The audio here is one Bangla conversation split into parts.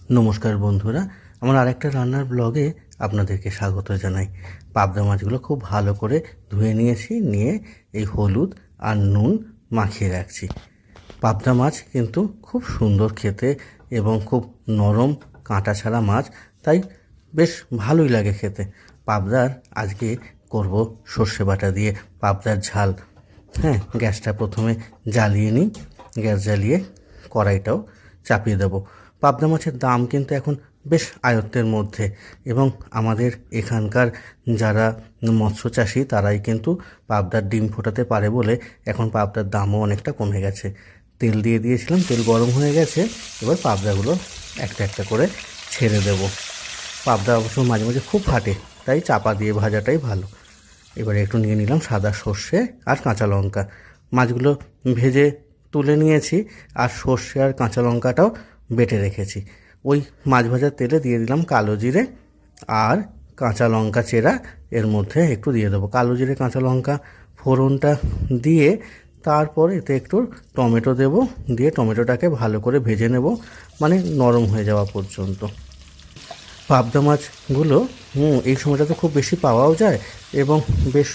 নমস্কার বন্ধুরা, আমার আরেকটা রান্নার ব্লগে আপনাদেরকে স্বাগত জানাই। পাবদা মাছগুলো খুব ভালো করে ধুয়ে নিয়েছি, নিয়ে এই হলুদ আর নুন মাখিয়ে রাখছি। পাবদা মাছ কিন্তু খুব সুন্দর খেতে এবং খুব নরম কাঁটা ছাড়া মাছ, তাই বেশ ভালোই লাগে খেতে। পাবদার আজকে করব সর্ষে বাটা দিয়ে পাবদার ঝাল। হ্যাঁ, গ্যাসটা প্রথমে জ্বালিয়ে নিই। গ্যাস জ্বালিয়ে কড়াইটাও চাপিয়ে দেবো। পাবদা মাছের দাম কিন্তু এখন বেশ আয়ত্তের মধ্যে, এবং আমাদের এখানকার যারা মৎস্য চাষি তারাই কিন্তু পাবদার ডিম ফোটাতে পারে বলে এখন পাবদার দামও অনেকটা কমে গেছে। তেল দিয়ে দিয়েছিলাম, তেল গরম হয়ে গেছে। এবার পাবদাগুলো একটা একটা করে ছেড়ে দেব। পাবদা অবশ্য মাঝে মাঝে খুব ফাটে, তাই চাপা দিয়ে ভাজাটাই ভালো। এবারে একটু নিয়ে নিলাম সাদা সর্ষে আর কাঁচা লঙ্কা। মাছগুলো ভেজে তুলে নিয়েছি, আর সর্ষে আর কাঁচা লঙ্কাটাও বেটে রেখেছি। ওই মাছ ভাজার তেলে দিয়ে দিলাম কালো জিরে আর কাঁচা লঙ্কা চেরা, এর মধ্যে একটু দিয়ে দেবো। কালো জিরে কাঁচা লঙ্কা ফোড়নটা দিয়ে তারপর এতে একটু টমেটো দেব, দিয়ে টমেটোটাকে ভালো করে ভেজে নেব, মানে নরম হয়ে যাওয়া পর্যন্ত। পাবদা মাছগুলো এই সময়টাতে খুব বেশি পাওয়াও যায় এবং বেশ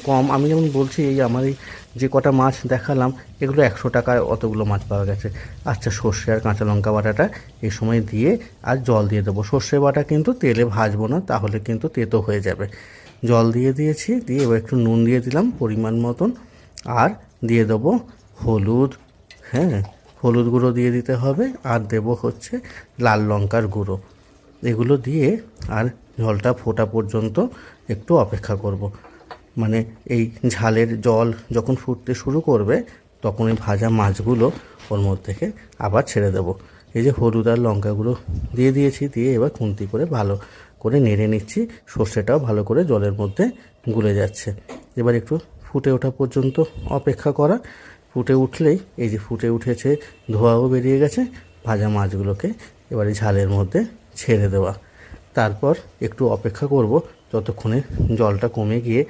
কম। আমি যেমন বলছি, এই আমার এই যে কটা মাছ দেখালাম এগুলো 100 টাকায় অতগুলো মাছ পাওয়া গেছে। আচ্ছা, সর্ষে আর কাঁচা লঙ্কা বাটাটা এই সময় দিয়ে আর জল দিয়ে দেবো। সর্ষে বাটা কিন্তু তেলে ভাজবো না, তাহলে কিন্তু তেতো হয়ে যাবে। জল দিয়ে দিয়েছি, দিয়ে এবার একটু নুন দিয়ে দিলাম পরিমাণ মতন, আর দিয়ে দেবো হলুদ। হ্যাঁ, হলুদ গুঁড়ো দিয়ে দিতে হবে, আর দেবো হচ্ছে লাল লঙ্কার গুঁড়ো। এগুলো দিয়ে আর জলটা ফোটা পর্যন্ত একটু অপেক্ষা করব। মানে এই ঝালের জল যখন ফুটতে শুরু করবে, তখন এই ভাজা মাছগুলো ওর মধ্যে থেকে আবার ছেড়ে দেব। এই যে হলুদ আর লঙ্কাগুলো দিয়ে দিয়েছি, দিয়ে এবার খুন্তি করে ভালো করে নেড়ে নিচ্ছি। সর্ষেটাও ভালো করে জলের মধ্যে গুলে যাচ্ছে। এবার একটু ফুটে ওঠা পর্যন্ত অপেক্ষা করা। ফুটে উঠলেই, এই যে ফুটে উঠেছে, ধোঁয়াও বেরিয়ে গেছে, ভাজা মাছগুলোকে এবারে ঝালের মধ্যে ছেড়ে দেওয়া। তারপর একটু অপেক্ষা করব যতক্ষণে জলটা কমে গিয়ে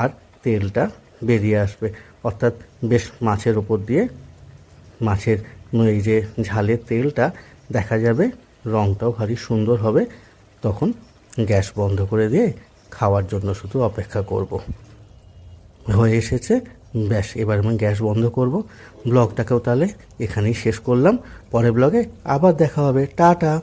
আর তেলটা বেরিয়ে আসবে, অর্থাৎ বেশ মাছের ওপর দিয়ে মাছের এই যে ঝালের তেলটা দেখা যাবে, রঙটাও ভারী সুন্দর হবে। তখন গ্যাস বন্ধ করে দিয়ে খাওয়ার জন্য শুধু অপেক্ষা করব। হয়ে এসেছে, ব্যাস এবার আমি গ্যাস বন্ধ করব। ব্লগটাকেও তাহলে এখানেই শেষ করলাম। পরের ব্লগে আবার দেখা হবে। টাটা।